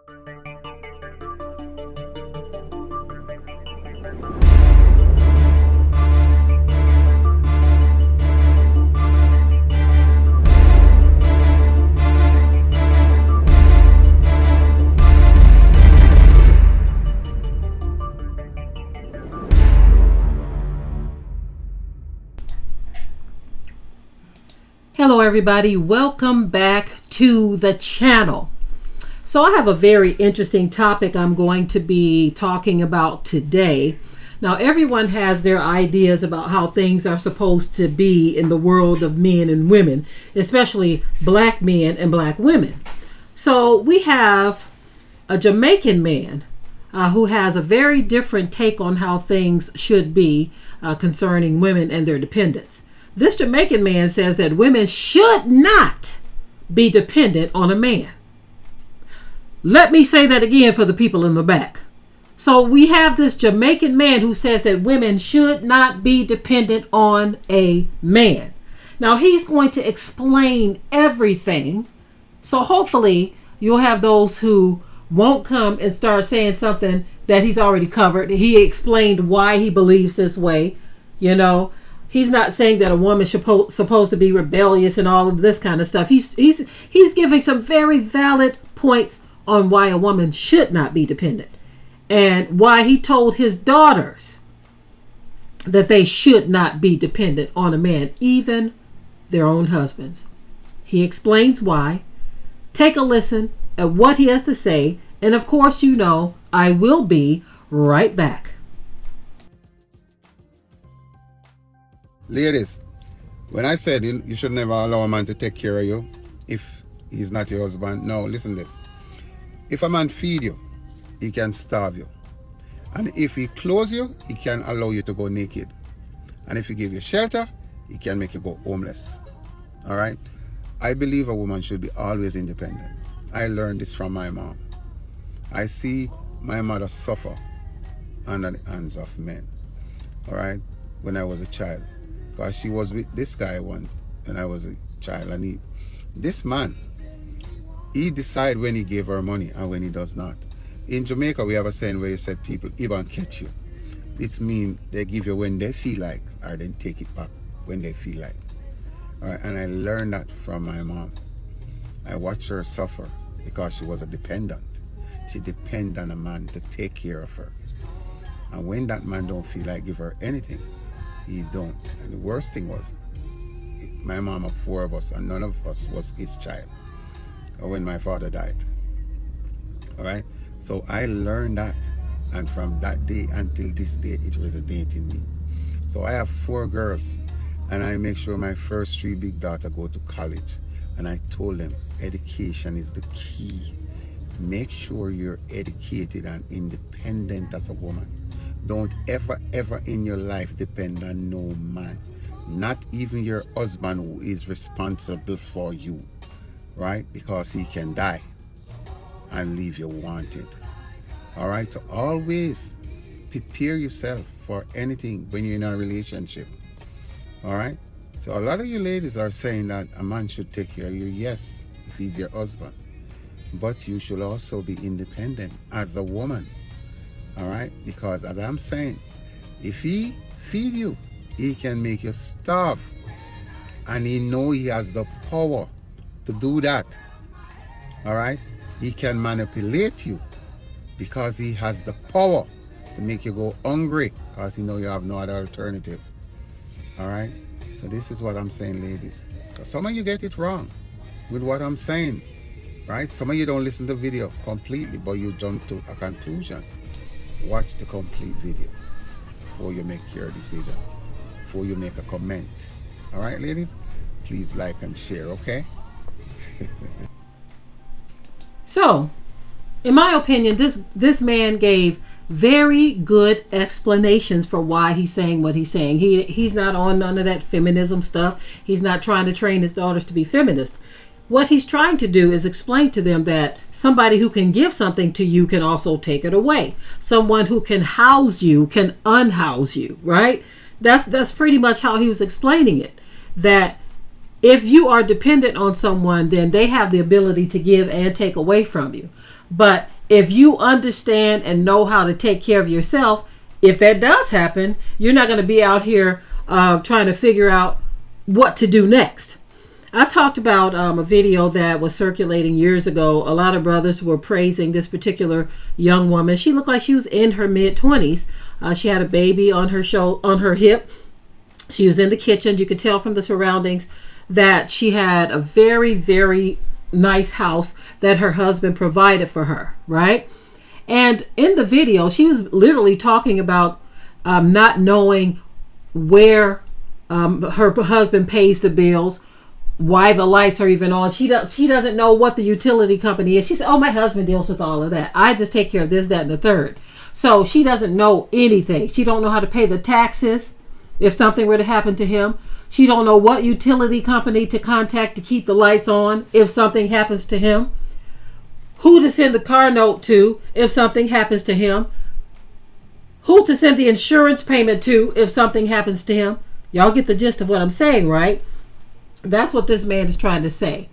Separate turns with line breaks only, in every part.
Hello everybody, welcome back to the channel. So I have a very interesting topic I'm going to be talking about today. Now everyone has their ideas about how things are supposed to be in the world of men and women, especially black men and black women. So we have a Jamaican man who has a very different take on how things should be concerning women and their dependents. This Jamaican man says that women should not be dependent on a man. Let me say that again for the people in the back. So we have this Jamaican man who says that women should not be dependent on a man. Now he's going to explain everything. So hopefully you'll have those who won't come and start saying something that he's already covered. He explained why he believes this way, you know. He's not saying that a woman's supposed to be rebellious and all of this kind of stuff. He's giving some very valid points on why a woman should not be dependent and why he told his daughters that they should not be dependent on a man, even their own husbands. He explains why. Take a listen at what he has to say, and of course, you know, I will be right back.
Ladies, when I said you should never allow a man to take care of you if he's not your husband, no, listen to this. If a man feed you, he can starve you. And if he clothes you, he can allow you to go naked. And if he give you shelter, he can make you go homeless. All right? I believe a woman should be always independent. I learned this from my mom. I see my mother suffer under the hands of men. All right? When I was a child. Because she was with this guy when I was a child, and this man, he decide when he gave her money and when he does not. In Jamaica, we have a saying where you said people even catch you. It means they give you when they feel like, or then take it back when they feel like. All right, and I learned that from my mom. I watched her suffer because she was a dependent. She depended on a man to take care of her. And when that man don't feel like give her anything, he don't. And the worst thing was, my mom had 4 of us and none of us was his child when my father died. All right? So I learned that. And from that day until this day, it resonated in me. So I have 4 girls and I make sure my first 3 big daughters go to college. And I told them education is the key. Make sure you're educated and independent as a woman. Don't ever in your life depend on no man. Not even your husband who is responsible for you. Right? Because he can die and leave you wanted. Alright? So always prepare yourself for anything when you're in a relationship. Alright? So a lot of you ladies are saying that a man should take care of you. Yes, if he's your husband. But you should also be independent as a woman. All right, because as I'm saying, if he feed you, he can make you starve, and he know he has the power to do that. All right, he can manipulate you because he has the power to make you go hungry because he know you have no other alternative. All right, so this is what I'm saying, ladies. So some of you get it wrong with what I'm saying, right? Some of you don't listen to the video completely, but you jump to a conclusion. Watch the complete video before you make your decision, before you make a comment. All right, ladies, please like and share, okay?
So, in my opinion, this man gave very good explanations for why he's saying what he's saying. He's not on none of that feminism stuff. He's not trying to train his daughters to be feminists. What he's trying to do is explain to them that somebody who can give something to you can also take it away. Someone who can house you can unhouse you, right? That's pretty much how he was explaining it. That if you are dependent on someone, then they have the ability to give and take away from you. But if you understand and know how to take care of yourself, if that does happen, you're not going to be out here trying to figure out what to do next. I talked about a video that was circulating years ago. A lot of brothers were praising this particular young woman. She looked like she was in her mid-20s. She had a baby on her hip. She was in the kitchen. You could tell from the surroundings that she had a very, very nice house that her husband provided for her, right? And in the video, she was literally talking about not knowing where her husband pays the bills, why the lights are even on. She doesn't know what the utility company is. She said, oh, my husband deals with all of that. I just take care of this, that, and the third. So she doesn't know anything. She don't know how to pay the taxes if something were to happen to him. She don't know what utility company to contact to keep the lights on if something happens to him. Who to send the car note to if something happens to him. Who to send the insurance payment to if something happens to him. Y'all get the gist of what I'm saying, right? That's what this man is trying to say.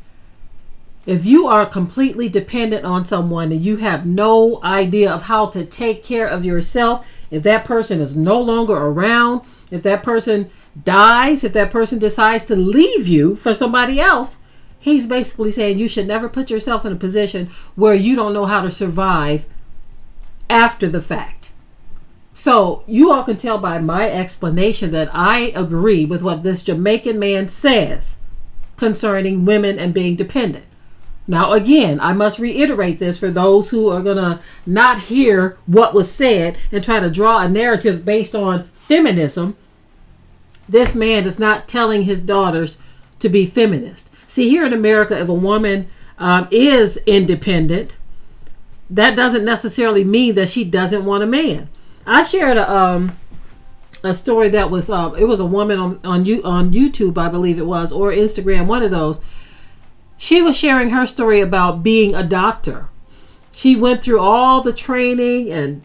If you are completely dependent on someone and you have no idea of how to take care of yourself, if that person is no longer around, if that person dies, if that person decides to leave you for somebody else, he's basically saying you should never put yourself in a position where you don't know how to survive after the fact. So you all can tell by my explanation that I agree with what this Jamaican man says concerning women and being dependent. Now, again, I must reiterate this for those who are going to not hear what was said and try to draw a narrative based on feminism. This man is not telling his daughters to be feminist. See, here in America, if a woman is independent, that doesn't necessarily mean that she doesn't want a man. I shared a story that was it was a woman on YouTube, I believe it was, or Instagram, one of those. She was sharing her story about being a doctor. She went through all the training and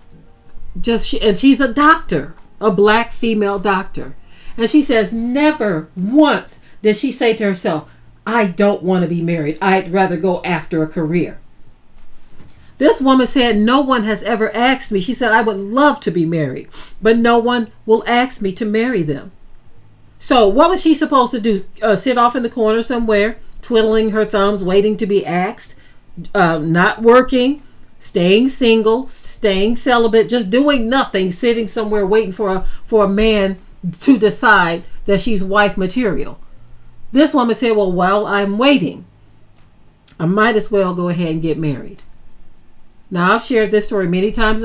she's a doctor, a black female doctor. And she says never once did she say to herself, I don't want to be married. I'd rather go after a career. This woman said, no one has ever asked me. She said, I would love to be married, but no one will ask me to marry them. So what was she supposed to do? Sit off in the corner somewhere, twiddling her thumbs, waiting to be asked, not working, staying single, staying celibate, just doing nothing, sitting somewhere waiting for a man to decide that she's wife material. This woman said, well, while I'm waiting, I might as well go ahead and get married. Now, I've shared this story many times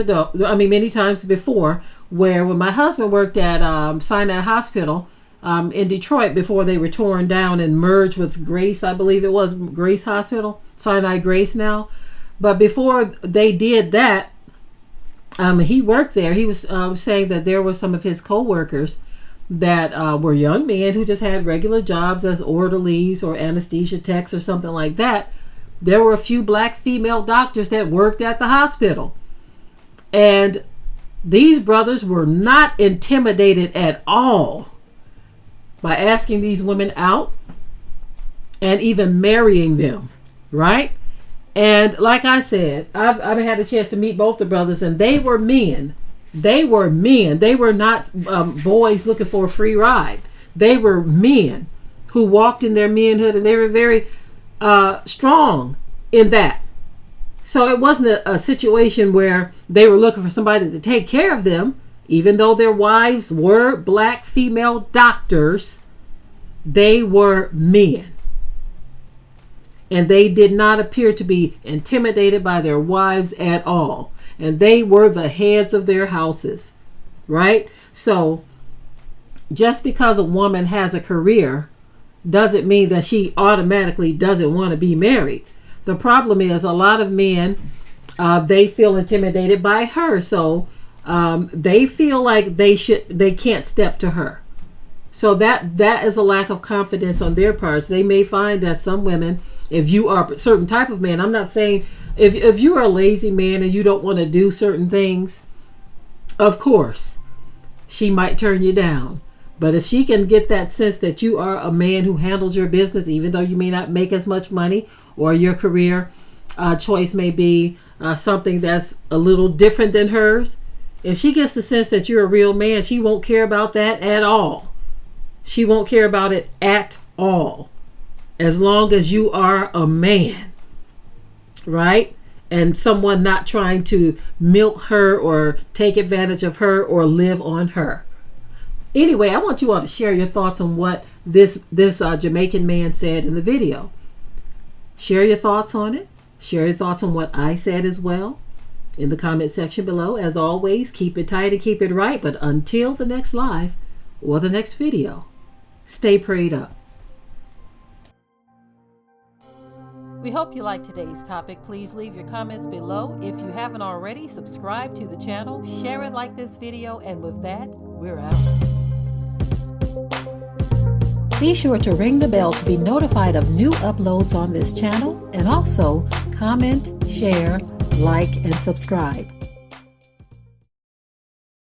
before, where when my husband worked at Sinai Hospital in Detroit before they were torn down and merged with Grace, I believe it was Grace Hospital, Sinai Grace now. But before they did that, he worked there. He was saying that there were some of his co-workers that were young men who just had regular jobs as orderlies or anesthesia techs or something like that. There were a few black female doctors that worked at the hospital. And these brothers were not intimidated at all by asking these women out and even marrying them, right? And like I said, I've had a chance to meet both the brothers, and they were men. They were men. They were not boys looking for a free ride. They were men who walked in their manhood, and they were very strong in that. So it wasn't a situation where they were looking for somebody to take care of them. Even though their wives were black female doctors, they were men. And they did not appear to be intimidated by their wives at all. And they were the heads of their houses, right? So just because a woman has a career doesn't mean that she automatically doesn't want to be married. The problem is a lot of men, they feel intimidated by her. So they feel like they can't step to her. So that is a lack of confidence on their parts. They may find that some women, if you are a certain type of man, I'm not saying if you are a lazy man and you don't want to do certain things, of course, she might turn you down. But if she can get that sense that you are a man who handles your business, even though you may not make as much money, or your career choice may be something that's a little different than hers, if she gets the sense that you're a real man, she won't care about that at all. She won't care about it at all. As long as you are a man, right? And someone not trying to milk her or take advantage of her or live on her. Anyway, I want you all to share your thoughts on what this Jamaican man said in the video. Share your thoughts on it. Share your thoughts on what I said as well in the comment section below. As always, keep it tight and keep it right. But until the next live or the next video, stay prayed up. We hope you liked today's topic. Please leave your comments below. If you haven't already, subscribe to the channel, share it like this video, and with that, we're out. Be sure to ring the bell to be notified of new uploads on this channel, and also comment, share, like, and subscribe.